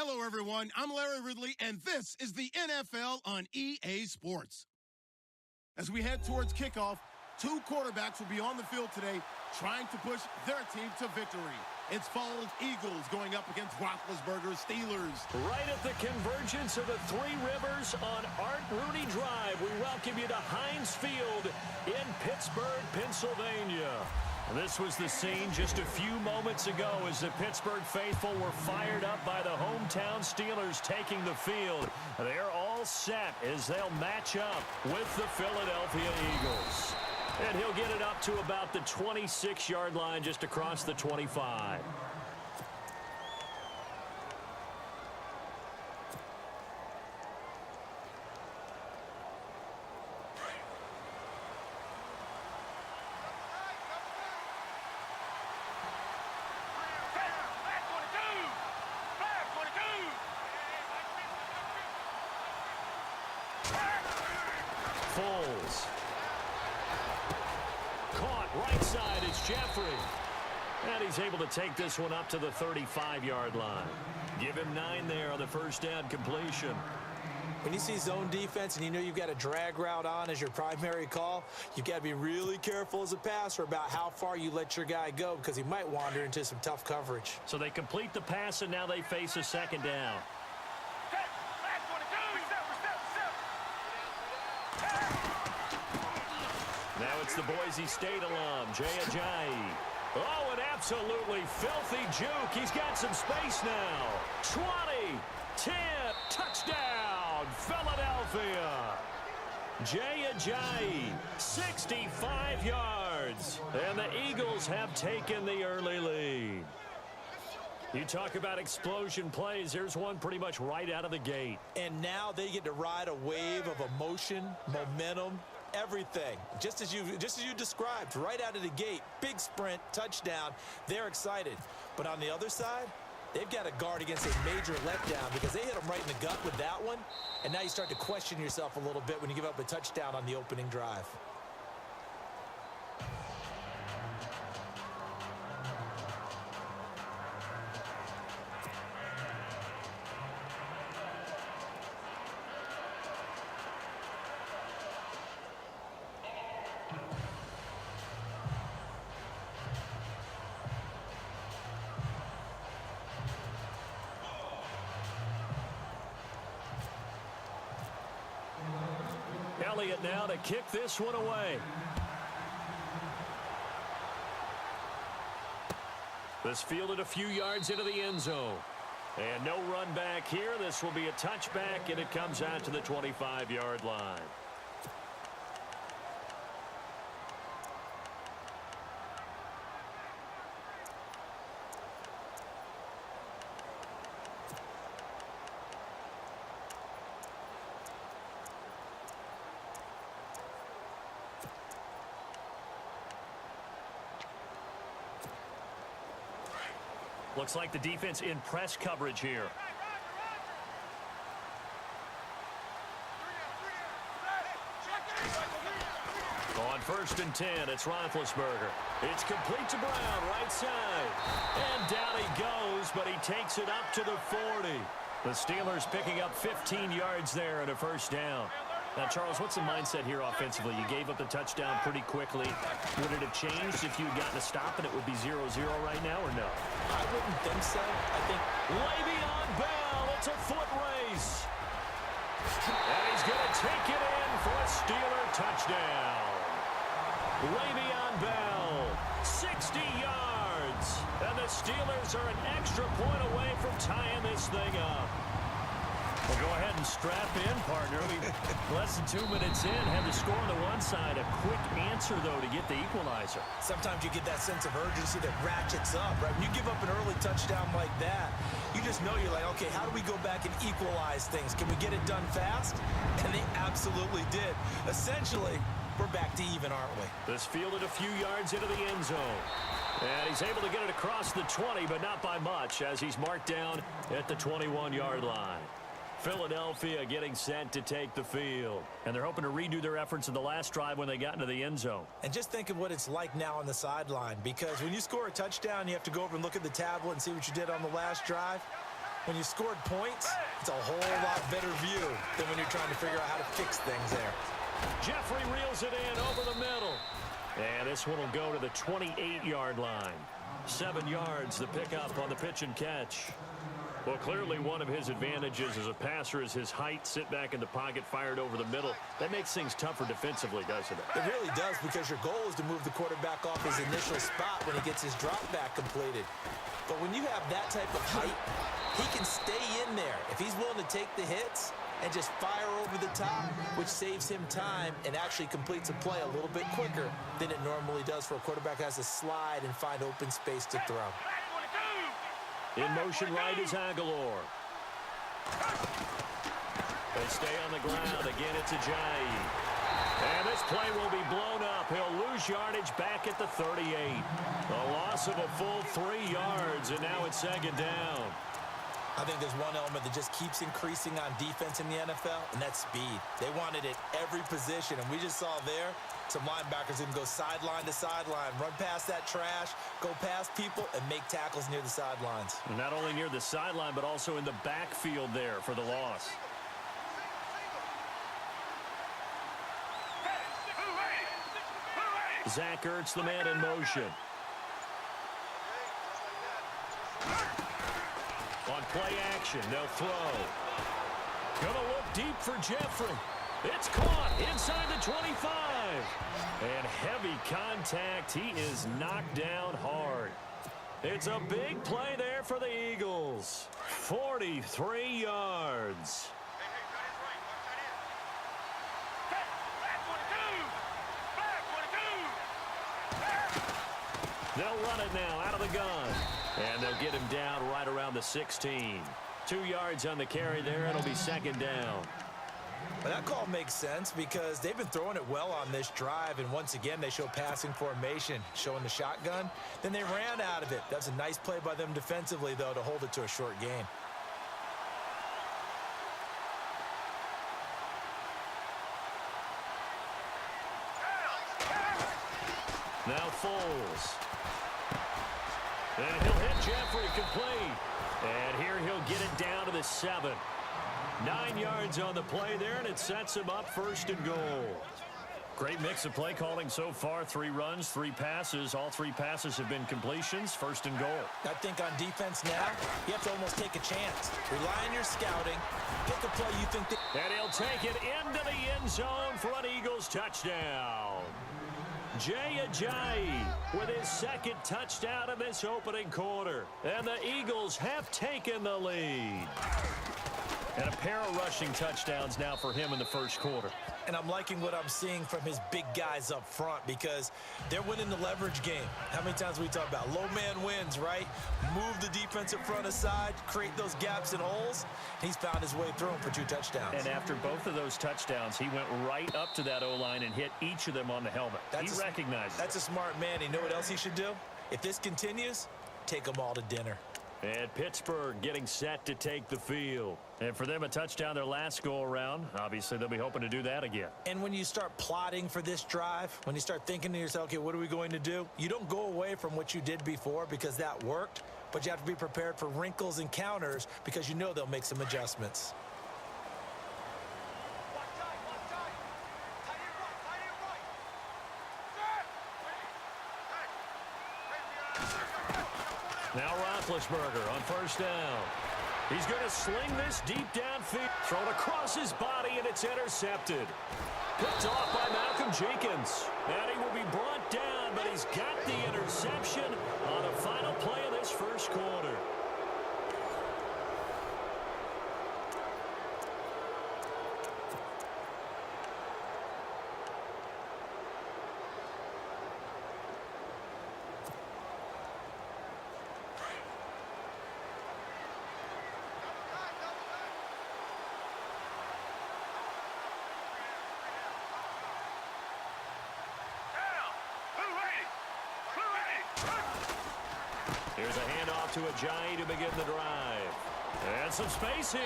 Hello, everyone. I'm Larry Ridley, and this is the NFL on EA Sports. As we head towards kickoff, two quarterbacks will be on the field today trying to push their team to victory. It's Foles Eagles going up against Roethlisberger's Steelers. Right at the convergence of the Three Rivers on Art Rooney Drive, we welcome you to Heinz Field in Pittsburgh, Pennsylvania. This was the scene just a few moments ago as the Pittsburgh faithful were fired up by the hometown Steelers taking the field. They're all set as they'll match up with the Philadelphia Eagles. And he'll get it up to about the 26-yard line just across the 25. Foles. Caught right side is Jeffrey. And he's able to take this one up to the 35-yard line. Give him 9 there on the first down completion. When you see zone defense and you know you've got a drag route on as your primary call, you've got to be really careful as a passer about how far you let your guy go because he might wander into some tough coverage. So they complete the pass, and now they face a second down. Now it's the Boise State alum, Jay Ajayi. Oh, an absolutely filthy juke. He's got some space now. 20, 10, touchdown, Philadelphia. Jay Ajayi, 65 yards. And the Eagles have taken the early lead. You talk about explosion plays. There's one pretty much right out of the gate. And now they get to ride a wave of emotion, momentum, everything. Just as you described, right out of the gate, big sprint, touchdown. They're excited. But on the other side, they've got to guard against a major letdown because they hit them right in the gut with that one. And now you start to question yourself a little bit when you give up a touchdown on the opening drive. Elliott now to kick this one away. This fielded a few yards into the end zone. And no run back here. This will be a touchback, and it comes out to the 25-yard line. Looks like the defense in press coverage here. On 1st and 10, it's Roethlisberger. It's complete to Brown, right side. And down he goes, but he takes it up to the 40. The Steelers picking up 15 yards there and a first down. Now, Charles, what's the mindset here offensively? You gave up the touchdown pretty quickly. Would it have changed if you had gotten a stop and it would be 0-0 right now, or no? I wouldn't think so. I think Le'Veon Bell, it's a foot race. And he's going to take it in for a Steeler touchdown. Le'Veon Bell, 60 yards. And the Steelers are an extra point away from tying this thing up. Well, go ahead and strap in, partner. Less than 2 minutes in, have the score on the one side. A quick answer, though, to get the equalizer. sometimes you get that sense of urgency that ratchets up, right? When you give up an early touchdown like that, you just know you're like, okay, how do we go back and equalize things? Can we get it done fast? And they absolutely did. Essentially, we're back to even, aren't we? This fielded a few yards into the end zone. And he's able to get it across the 20, but not by much, as he's marked down at the 21-yard line. Philadelphia getting set to take the field. And they're hoping to redo their efforts in the last drive when they got into the end zone. And just think of what it's like now on the sideline, because when you score a touchdown, you have to go over and look at the tablet and see what you did on the last drive. When you scored points, it's a whole lot better view than when you're trying to figure out how to fix things there. Jeffrey reels it in over the middle. And this one will go to the 28-yard line. 7 yards the pickup on the pitch and catch. Well, clearly one of his advantages as a passer is his height. Sit back in the pocket, fired over the middle. That makes things tougher defensively, doesn't it? It really does, because your goal is to move the quarterback off his initial spot when he gets his drop back completed. But when you have that type of height, he can stay in there if he's willing to take the hits and just fire over the top, which saves him time and actually completes a play a little bit quicker than it normally does for a quarterback who has to slide and find open space to throw. In motion right is Aguilar. They stay on the ground. Again, it's Ajayi. And this play will be blown up. He'll lose yardage back at the 38. A loss of a full 3 yards, and now it's second down. I think there's one element that just keeps increasing on defense in the NFL, and that's speed. They want it at every position, and we just saw there some linebackers who can go sideline to sideline, run past that trash, go past people, and make tackles near the sidelines. And not only near the sideline, but also in the backfield there for the loss. Zach Ertz, the man in motion. On play action, they'll throw. Gonna look deep for Jeffrey. It's caught inside the 25. And heavy contact. He is knocked down hard. It's a big play there for the Eagles. 43 yards. They'll run it now out of the gun. And they'll get him down right around the 16. 2 yards on the carry there. It'll be second down. Well, that call makes sense because they've been throwing it well on this drive, and once again they show passing formation, showing the shotgun. Then they ran out of it. That's a nice play by them defensively, though, to hold it to a short gain. Now Foles. And he'll hit Jeffrey complete. And here he'll get it down to the 7. 9 yards on the play there, and it sets him up first and goal. Great mix of play calling so far. 3 runs, 3 passes. All 3 passes have been completions. First and goal. I think on defense now, you have to almost take a chance. Rely on your scouting. Pick a play you think. And he'll take it into the end zone for an Eagles touchdown. Jay Ajayi with his second touchdown in this opening quarter. And the Eagles have taken the lead. And a pair of rushing touchdowns now for him in the first quarter. And I'm liking what I'm seeing from his big guys up front because they're winning the leverage game. How many times we talk about low man wins, right? Move the defensive front aside, create those gaps and holes. He's found his way through them for 2 touchdowns. And after both of those touchdowns, he went right up to that O-line and hit each of them on the helmet. He recognized it. That's a smart man. You know what else he should do? If this continues, take them all to dinner. And Pittsburgh getting set to take the field. And for them, a touchdown their last go-around. Obviously, they'll be hoping to do that again. And when you start plotting for this drive, when you start thinking to yourself, okay, what are we going to do? You don't go away from what you did before because that worked, but you have to be prepared for wrinkles and counters because you know they'll make some adjustments. Now Roethlisberger on first down. He's going to sling this deep downfield. Thrown across his body, and it's intercepted. Picked off by Malcolm Jenkins. And he will be brought down, but he's got the interception on the final play of this first quarter. Here's a handoff to Ajayi to begin the drive. And some space here.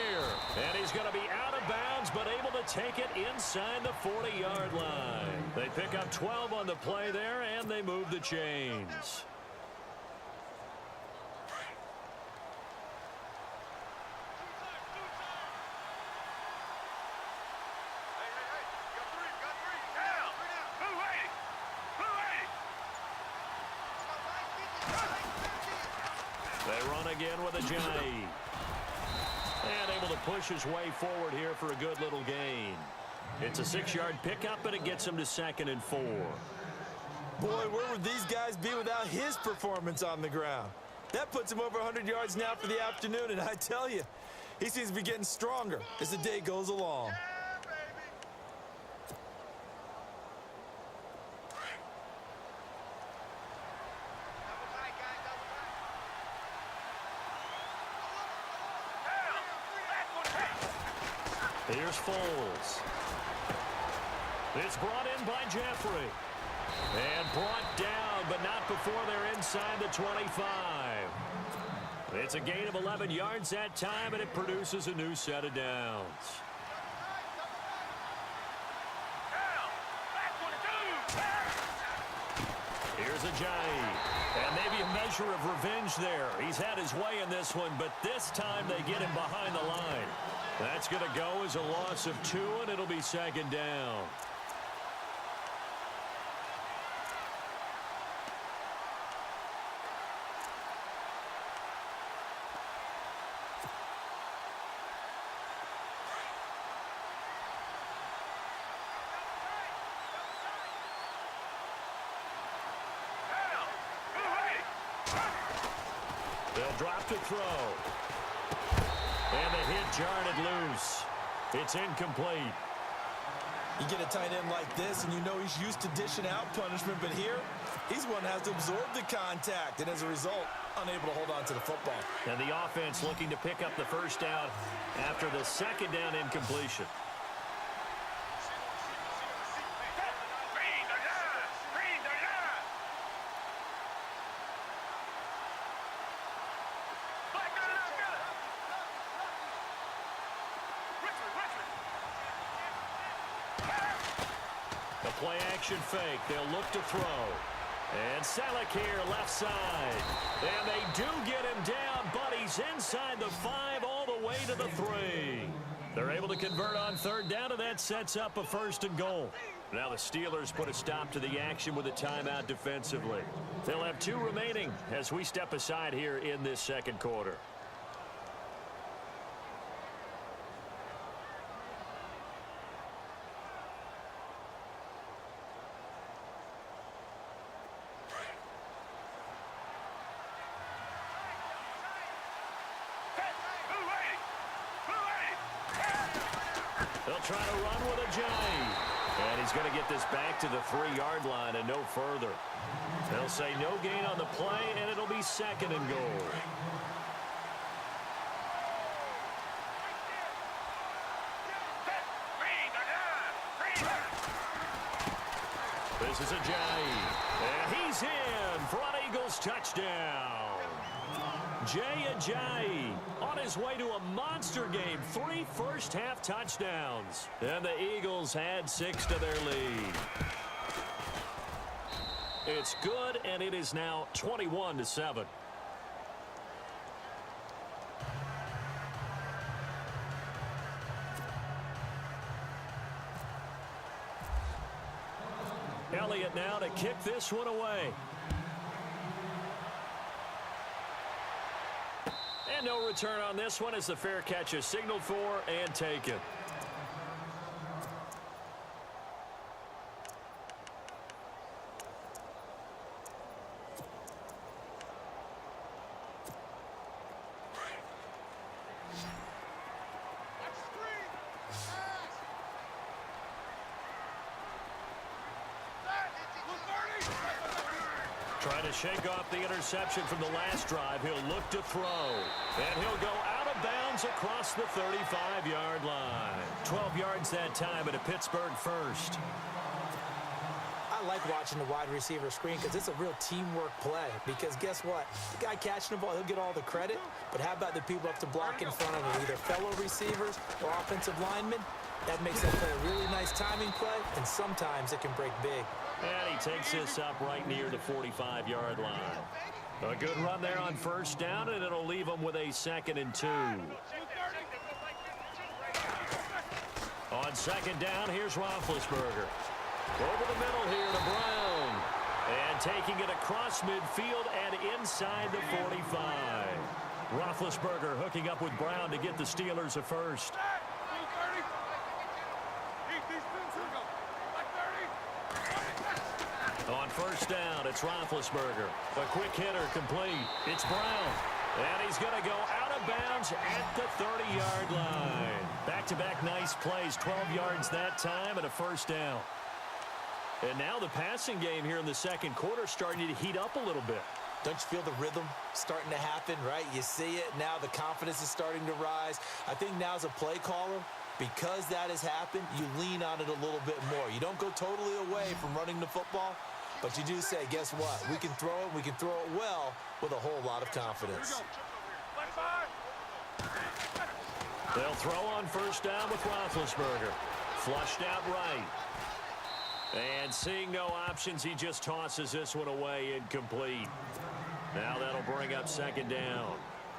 And he's going to be out of bounds, but able to take it inside the 40-yard line. They pick up 12 on the play there, and they move the chains. again with Ajayi. And able to push his way forward here for a good little gain. It's a 6-yard pickup, and it gets him to 2nd and 4. Boy, where would these guys be without his performance on the ground? That puts him over 100 yards now for the afternoon, and I tell you, he seems to be getting stronger as the day goes along. Here's Foles. It's brought in by Jeffrey. And brought down, but not before they're inside the 25. It's a gain of 11 yards that time, and it produces a new set of downs. Here's Ajayi. And maybe a measure of revenge there. He's had his way in this one, but this time they get him behind the line. That's going to go as a loss of 2, and it'll be 2nd down. They'll drop to throw. And the hit jarred it loose. It's incomplete. You get a tight end like this, and you know he's used to dishing out punishment, but here, he's one that has to absorb the contact, and as a result, unable to hold on to the football. And the offense looking to pick up the first down after the 2nd down incompletion. Play action fake. They'll look to throw. And Selleck here left side. And they do get him down, but he's inside the 5 all the way to the 3. They're able to convert on 3rd down, and that sets up a 1st and goal. Now the Steelers put a stop to the action with a timeout defensively. They'll have 2 remaining as we step aside here in this 2nd quarter. They'll try to run with Ajayi. And he's going to get this back to the 3-yard line and no further. They'll say no gain on the play, and it'll be 2nd and goal. This is Ajayi. And he's in for an Eagles touchdown. Jay Ajayi on his way to a monster game. 3 first-half touchdowns. And the Eagles had 6 to their lead. It's good, and it is now 21-7. Elliott now to kick this one away. And no return on this one as the fair catch is signaled for and taken. Trying to shake off the interception from the last drive. He'll look to throw. And he'll go out of bounds across the 35-yard line. 12 yards that time at a Pittsburgh first. I like watching the wide receiver screen because it's a real teamwork play. Because guess what? The guy catching the ball, he'll get all the credit. But how about the people up to block in front of him, either fellow receivers or offensive linemen? That makes that play a really nice timing play, and sometimes it can break big. And he takes this up right near the 45-yard line. A good run there on first down, and it'll leave him with a 2nd and 2. On 2nd down, here's Roethlisberger. Over the middle here to Brown. And taking it across midfield and inside the 45. Roethlisberger hooking up with Brown to get the Steelers a first. On first down, it's Roethlisberger. A quick hitter complete. It's Brown. And he's going to go out of bounds at the 30-yard line. Back-to-back nice plays, 12 yards that time and a first down. And now the passing game here in the second quarter starting to heat up a little bit. Don't you feel the rhythm starting to happen, right? You see it. Now the confidence is starting to rise. I think now as a play caller, because that has happened, you lean on it a little bit more. You don't go totally away from running the football, but you do say, guess what? We can throw it. We can throw it well with a whole lot of confidence. They'll throw on first down with Roethlisberger. Flushed out right. And seeing no options, he just tosses this one away incomplete. Now that'll bring up second down.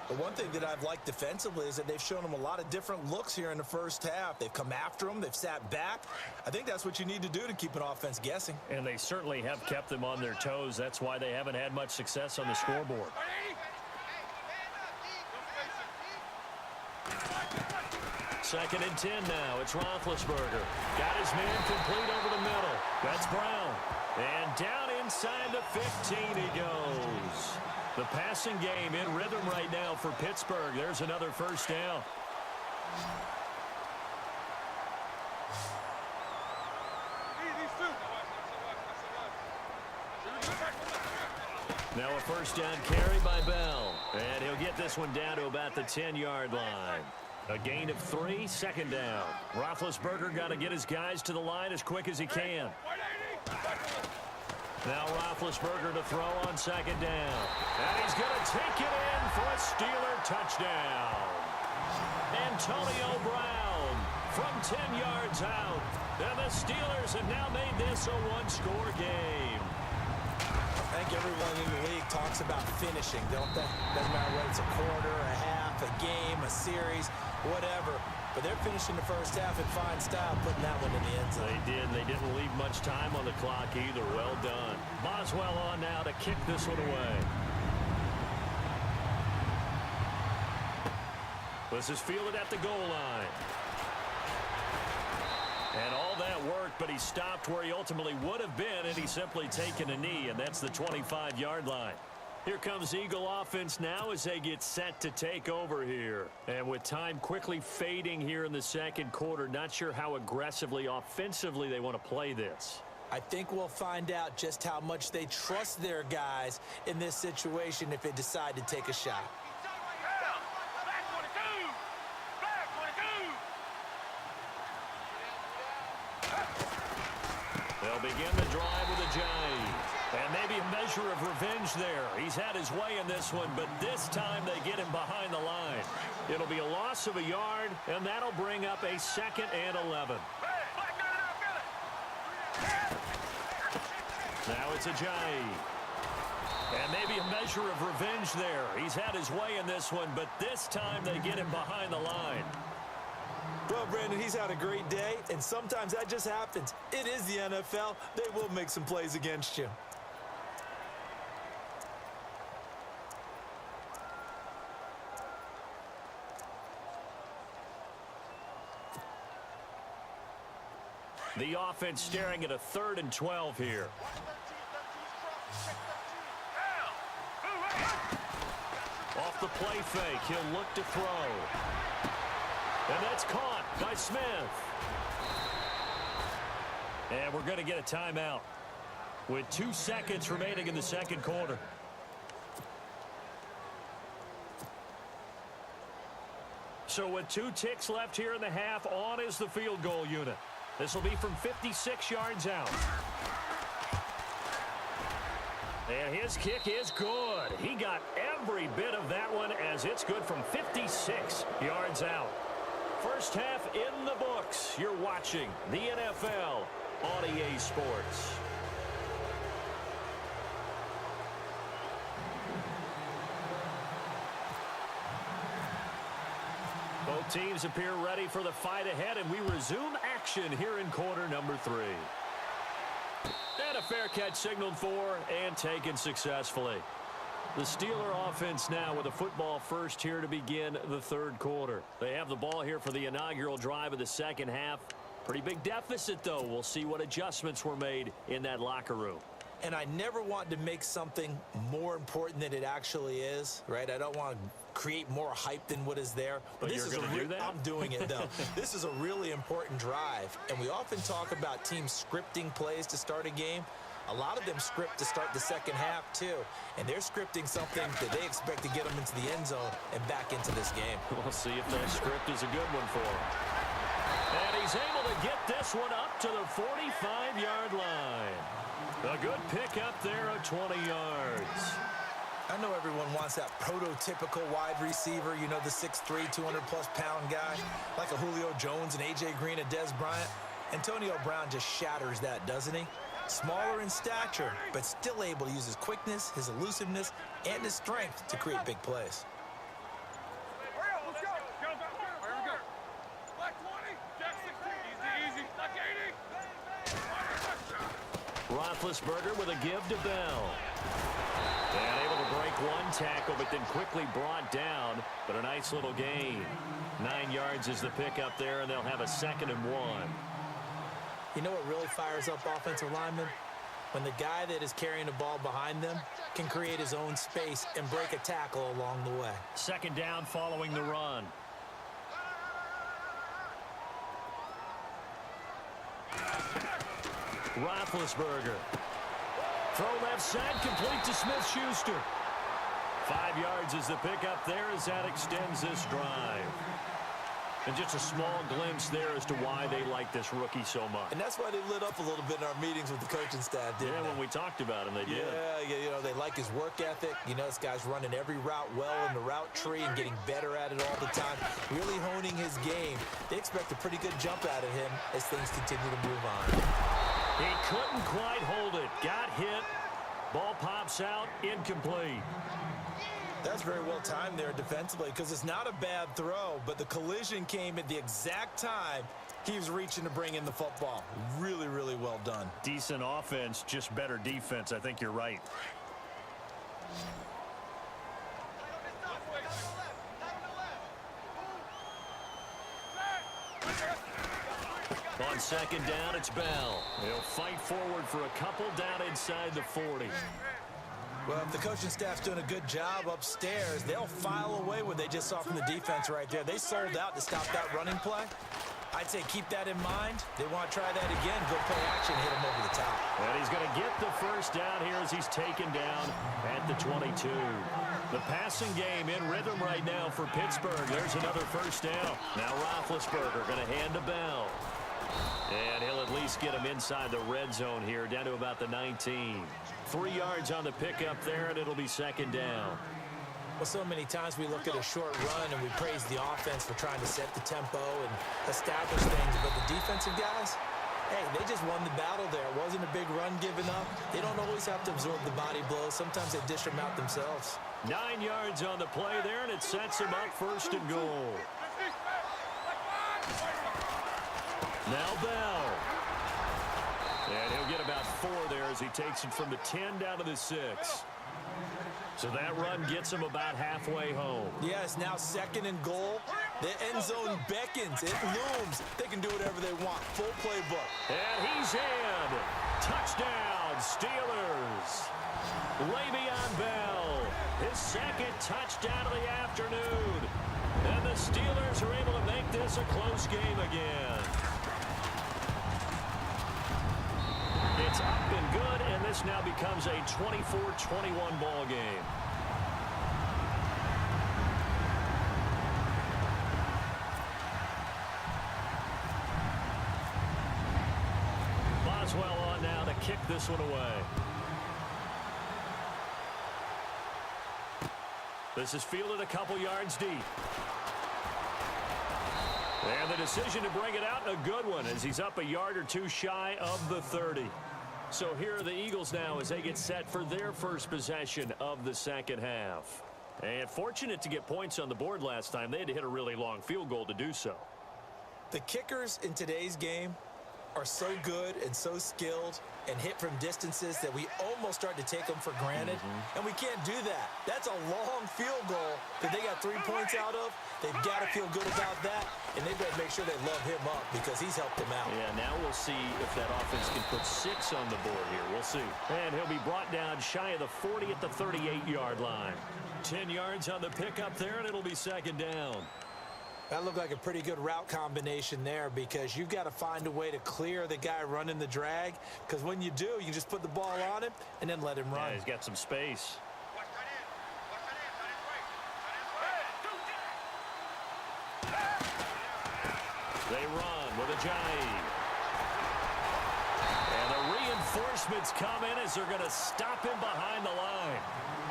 The one thing that I've liked defensively is that they've shown them a lot of different looks here in the first half. They've come after them. They've sat back. I think that's what you need to do to keep an offense guessing. And they certainly have kept them on their toes. That's why they haven't had much success on the scoreboard. Second and 10 now. It's Roethlisberger. Got his man complete over the middle. That's Brown. And down inside the 15 he goes. The passing game in rhythm right now for Pittsburgh. There's another first down. Now a first down carry by Bell. And he'll get this one down to about the 10-yard line. A gain of 3, second down. Roethlisberger got to get his guys to the line as quick as he can. Now Roethlisberger to throw on second down. And he's going to take it in for a Steeler touchdown. Antonio Brown from 10 yards out. And the Steelers have now made this a one-score game. I think everyone in the league talks about finishing, don't they? Doesn't matter whether it's a quarter, a half, a game, a series, whatever. But they're finishing the first half in fine style, putting that one in the end zone. They did. They didn't leave much time on the clock either. Well done. Boswell on now to kick this one away. This is fielded at the goal line. And all that worked, but he stopped where he ultimately would have been, and he's simply taken a knee, and that's the 25-yard line. Here comes Eagle offense now as they get set to take over here. And with time quickly fading here in the second quarter, not sure how aggressively, offensively they want to play this. I think we'll find out just how much they trust their guys in this situation if they decide to take a shot. They'll begin the drive with a jive. And maybe a measure of revenge there. He's had his way in this one, but this time they get him behind the line. It'll be a loss of a yard, and that'll bring up a 2nd and 11. Now it's a jive. And maybe a measure of revenge there. He's had his way in this one, but this time they get him behind the line. Well, Brandon, he's had a great day, and sometimes that just happens. It is the NFL. They will make some plays against you. The offense staring at a 3rd and 12 here. Off the play fake, he'll look to throw. And that's caught by Smith. And we're going to get a timeout with 2 seconds remaining in the second quarter. So with 2 ticks left here in the half, on is the field goal unit. This will be from 56 yards out. And his kick is good. He got every bit of that one as it's good from 56 yards out. First half in the books. You're watching the NFL on EA Sports. Both teams appear ready for the fight ahead, and we resume action here in quarter number 3. And a fair catch signaled for and taken successfully. The Steeler offense now with a football first here to begin the third quarter. They have the ball here for the inaugural drive of the second half. Pretty big deficit, though. We'll see what adjustments were made in that locker room. And I never want to make something more important than it actually is, right? I don't want to create more hype than what is there. But this you're is going to do that? I'm doing it, though. This is a really important drive. And we often talk about teams scripting plays to start a game. A lot of them script to start the second half, too. And they're scripting something that they expect to get them into the end zone and back into this game. We'll see if that script is a good one for him. And he's able to get this one up to the 45-yard line. A good pick up there of 20 yards. I know everyone wants that prototypical wide receiver, you know, the 6'3", 200-plus pound guy, like a Julio Jones and A.J. Green and Dez Bryant. Antonio Brown just shatters that, doesn't he? Smaller in stature, but still able to use his quickness, his elusiveness, and his strength to create big plays. Roethlisberger with a give to Bell. And able to break one tackle, but then quickly brought down. But a nice little gain. 9 yards is the pickup there, and they'll have a 2nd and 1. You know what really fires up offensive linemen? When the guy that is carrying the ball behind them can create his own space and break a tackle along the way. 2nd down following the run. Roethlisberger. Throw left side, complete to Smith-Schuster. 5 yards is the pickup there as that extends this drive. And just a small glimpse there as to why they like this rookie so much. And that's why they lit up a little bit in our meetings with the coaching staff, didn't they? When we talked about him, they did. Yeah, you know, they like his work ethic. You know, this guy's running every route well in the route tree and getting better at it all the time, really honing his game. They expect a pretty good jump out of him as things continue to move on. He couldn't quite hold it. Got hit. Ball pops out. Incomplete. That's very well timed there defensively because it's not a bad throw, but the collision came at the exact time he was reaching to bring in the football. Really, really well done. Decent offense, just better defense. I think you're right. On 2nd down, it's Bell. He'll fight forward for a couple down inside the 40. Well, if the coaching staff's doing a good job upstairs, they'll file away what they just saw from the defense right there. They sold out to stop that running play. I'd say keep that in mind. They want to try that again. Go play action, hit him over the top. And he's going to get the first down here as he's taken down at the 22. The passing game in rhythm right now for Pittsburgh. There's another first down. Now Roethlisberger going to hand to Bell. And he'll at least get him inside the red zone here, down to about the 19. 3 yards on the pickup there, and it'll be 2nd down. Well, so many times we look at a short run and we praise the offense for trying to set the tempo and establish things, but the defensive guys, hey, they just won the battle there. It wasn't a big run given up. They don't always have to absorb the body blows. Sometimes they dish them out themselves. 9 yards on the play there, and it sets him up 1st and goal. Now Bell. And he'll get about 4 there as he takes it from the 10 down to the 6. So that run gets him about halfway home. Yes, now 2nd and goal. The end zone beckons. It looms. They can do whatever they want. Full playbook. And he's in. Touchdown, Steelers. Le'Veon Bell. His 2nd touchdown of the afternoon. And the Steelers are able to make this a close game again. It's up and good, and this now becomes a 24-21 ball game. Boswell on now to kick this one away. This is fielded a couple yards deep. And the decision to bring it out, a good one, as he's up a yard or 2 shy of the 30. So here are the Eagles now as they get set for their first possession of the second half. And fortunate to get points on the board last time. They had to hit a really long field goal to do so. The kickers in today's game are so good and so skilled and hit from distances that we almost start to take them for granted, and we can't do that. That's a long field goal that they got 3 points out of. They've got to feel good about that, and they've got to make sure they love him up because he's helped them out. Yeah, now we'll see if that offense can put 6 on the board here. We'll see. And he'll be brought down shy of the 40 at the 38-yard line. 10 yards on the pickup there, and it'll be second down. That looked like a pretty good route combination there because you've got to find a way to clear the guy running the drag, because when you do, you just put the ball on him and then let him run. Yeah, he's got some space. They run with Ajayi. And the reinforcements come in as they're going to stop him behind the line.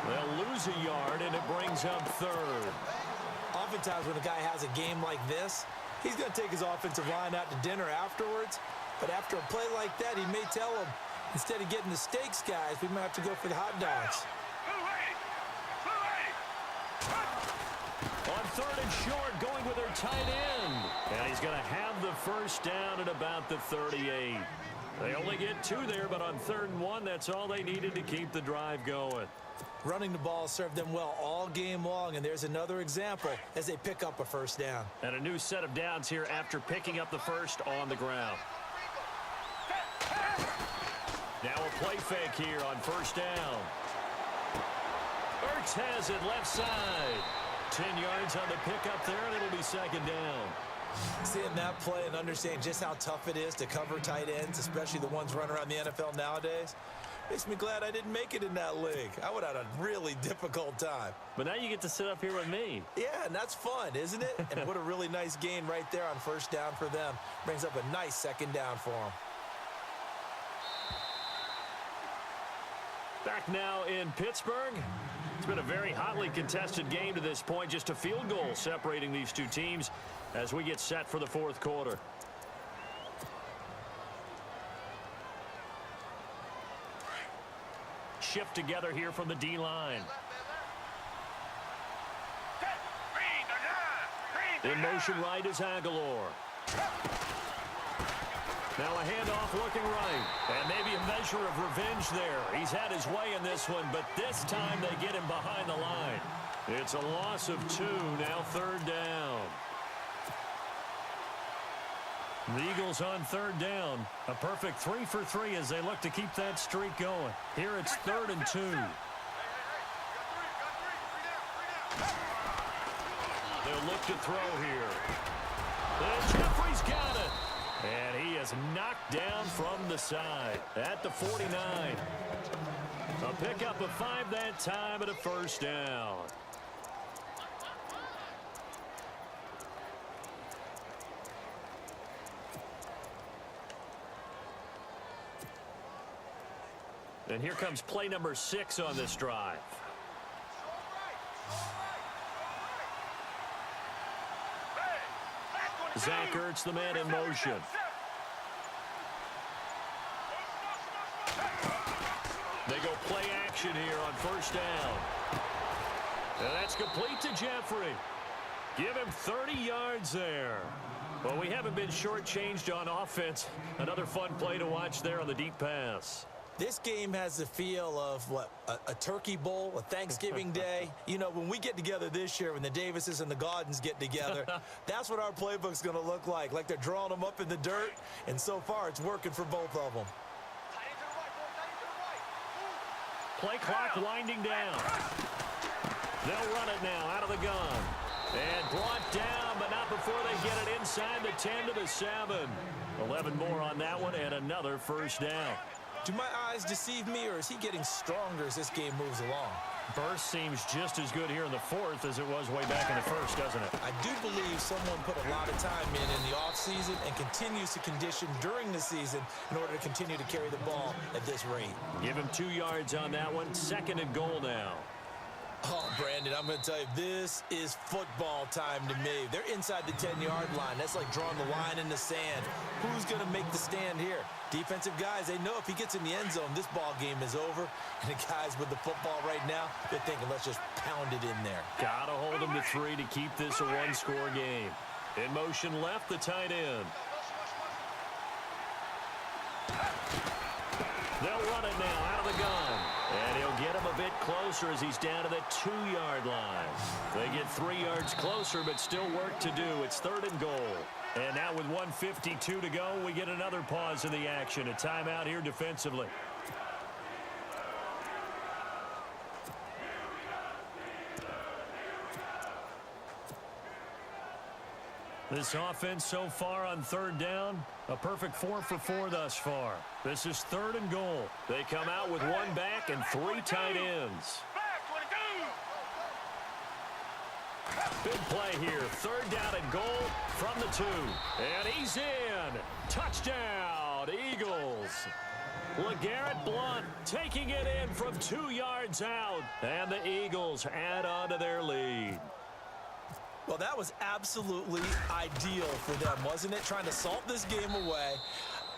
They'll lose a yard, and it brings up third. Oftentimes when a guy has a game like this, he's going to take his offensive line out to dinner afterwards. But after a play like that, he may tell him, instead of getting the steaks, guys, we might have to go for the hot dogs. On third and short, going with their tight end. And he's going to have the first down at about the 38. They only get 2 there, but on 3rd and 1, that's all they needed to keep the drive going. Running the ball served them well all game long, and there's another example as they pick up a first down. And a new set of downs here after picking up the first on the ground. Now a play fake here on first down. Ertz has it left side. 10 yards on the pickup there, and it'll be second down. Seeing that play and understanding just how tough it is to cover tight ends, especially the ones running around the NFL nowadays, makes me glad I didn't make it in that league. I would have had a really difficult time. But now you get to sit up here with me. Yeah, and that's fun, isn't it? And what a really nice gain right there on first down for them. Brings up a nice second down for them. Back now in Pittsburgh. It's been a very hotly contested game to this point. Just a field goal separating these two teams as we get set for the 4th quarter. Shift together here from the D-line. In motion right is Aguilar. Now a handoff looking right. And maybe a measure of revenge there. He's had his way in this one, but this time they get him behind the line. It's a loss of 2, now 3rd down. The Eagles on 3rd down. A perfect 3 for 3 as they look to keep that streak going. Here it's 3rd and 2. They'll look to throw here. And Jeffrey's got it. And he is knocked down from the side at the 49. A pickup of 5 that time and a first down. And here comes play number 6 on this drive. Zach Ertz, the man in motion. They go play action here on first down. And that's complete to Jeffrey. Give him 30 yards there. Well, we haven't been shortchanged on offense. Another fun play to watch there on the deep pass. This game has the feel of, what, a turkey bowl, a Thanksgiving day. You know, when we get together this year, when the Davises and the Gaudens get together, that's what our playbook's going to look like they're drawing them up in the dirt, and so far it's working for both of them. Play clock winding down. They'll run it now out of the gun. And brought down, but not before they get it inside the 10 to the 7. 11 more on that one, and another first down. Do my eyes deceive me, or is he getting stronger as this game moves along? Burst seems just as good here in the 4th as it was way back in the 1st, doesn't it? I do believe someone put a lot of time in the offseason and continues to condition during the season in order to continue to carry the ball at this rate. Give him 2 yards on that one. 2nd and goal now. Oh, Brandon, I'm going to tell you, this is football time to me. They're inside the 10-yard line. That's like drawing the line in the sand. Who's going to make the stand here? Defensive guys, they know if he gets in the end zone, this ball game is over. And the guys with the football right now, they're thinking, let's just pound it in there. Got to hold them to 3 to keep this a one-score game. In motion left, the tight end. They'll run it now out of the gun. And he'll get him a bit closer as he's down to the 2-yard line. They get 3 yards closer, but still work to do. It's 3rd and goal. And now with 1:52 to go, we get another pause in the action. A timeout here defensively. This offense so far on 3rd down, a perfect 4 for 4 thus far. This is 3rd and goal. They come out with 1 back and 3 tight ends. Big play here. 3rd down and goal from the 2. And he's in. Touchdown, Eagles. LeGarrette Blount taking it in from 2 yards out. And the Eagles add on to their lead. Well, that was absolutely ideal for them, wasn't it? Trying to salt this game away.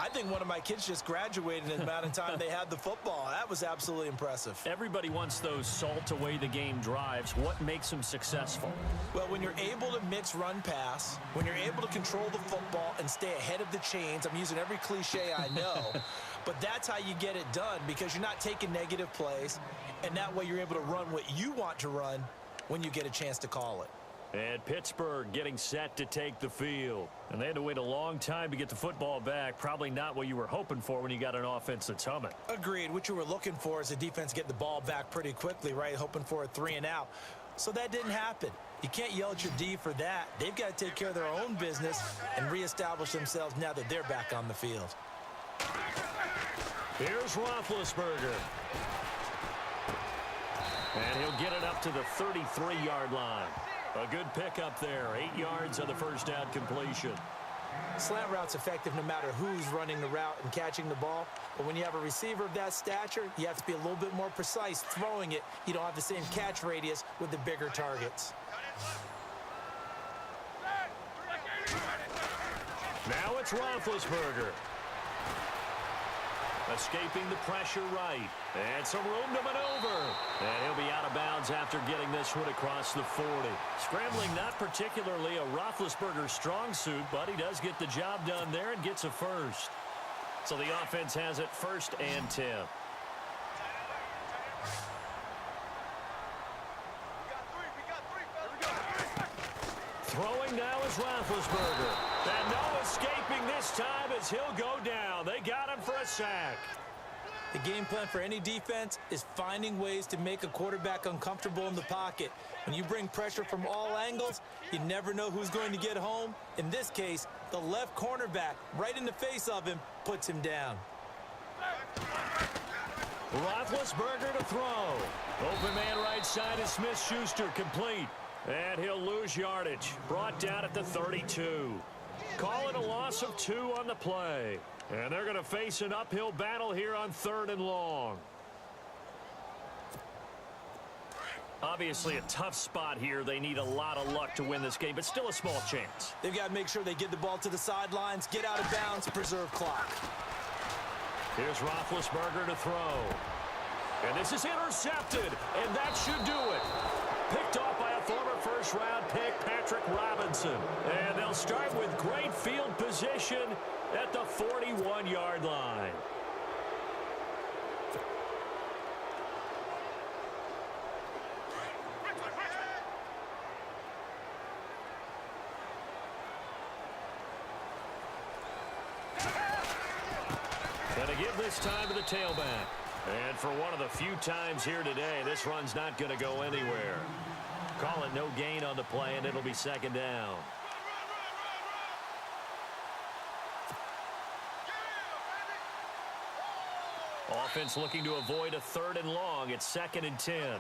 I think one of my kids just graduated in the amount of time they had the football. That was absolutely impressive. Everybody wants those salt away the game drives. What makes them successful? Well, when you're able to mix run-pass, when you're able to control the football and stay ahead of the chains, I'm using every cliche I know, but that's how you get it done because you're not taking negative plays, and that way you're able to run what you want to run when you get a chance to call it. And Pittsburgh getting set to take the field. And they had to wait a long time to get the football back. Probably not what you were hoping for when you got an offense that's humming. Agreed. What you were looking for is the defense get the ball back pretty quickly, right? Hoping for a 3 and out. So that didn't happen. You can't yell at your D for that. They've got to take care of their own business and reestablish themselves now that they're back on the field. Here's Roethlisberger. And he'll get it up to the 33-yard line. A good pickup there. 8 yards on the first down completion. Slant route's effective no matter who's running the route and catching the ball. But when you have a receiver of that stature, you have to be a little bit more precise throwing it. You don't have the same catch radius with the bigger targets. Now it's Roethlisberger. Escaping the pressure right. And some room to maneuver. And he'll be out of bounds after getting this one across the 40. Scrambling not particularly a Roethlisberger strong suit, but he does get the job done there and gets a first. So the offense has it 1st and 10. Throwing now is Roethlisberger. And no escaping this time as he'll go down. They got him for a sack. The game plan for any defense is finding ways to make a quarterback uncomfortable in the pocket. When you bring pressure from all angles, you never know who's going to get home. In this case, the left cornerback, right in the face of him, puts him down. Roethlisberger to throw. Open man right side is Smith-Schuster, complete. And he'll lose yardage. Brought down at the 32. Call it a loss of 2 on the play. And they're going to face an uphill battle here on 3rd and long. Obviously a tough spot here. They need a lot of luck to win this game, but still a small chance. They've got to make sure they get the ball to the sidelines, get out of bounds, preserve clock. Here's Roethlisberger to throw. And this is intercepted, and that should do it. Picked off by a former first-round pick, Patrick Robinson. And they'll start with great field position at the 41-yard line. And to give this time to the tailback. And for one of the few times here today, this run's not going to go anywhere. Call it no gain on the play, and it'll be 2nd down. Offense looking to avoid a 3rd and long. It's 2nd and 10.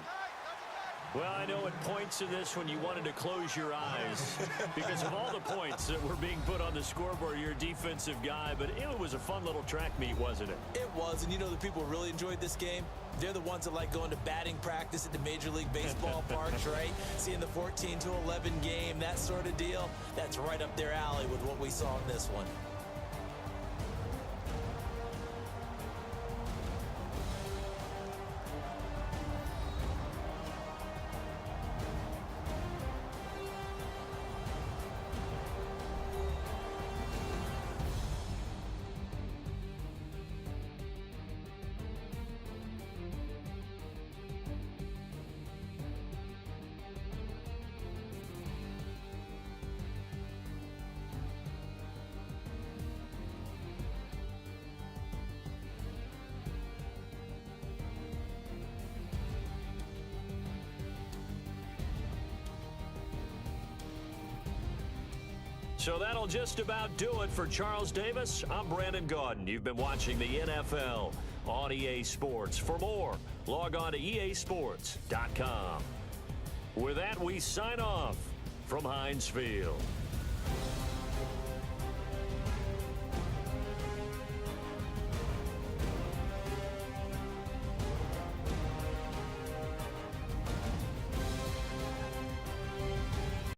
Well, I know at points in this when you wanted to close your eyes because of all the points that were being put on the scoreboard. You're a defensive guy, but it was a fun little track meet, wasn't it? It was, and you know the people who really enjoyed this game? They're the ones that like going to batting practice at the Major League Baseball parks, right? Seeing the 14-11 game, that sort of deal. That's right up their alley with what we saw in this one. So that'll just about do it for Charles Davis. I'm Brandon Gaudin. You've been watching the NFL on EA Sports. For more, log on to easports.com. With that, we sign off from Heinz Field.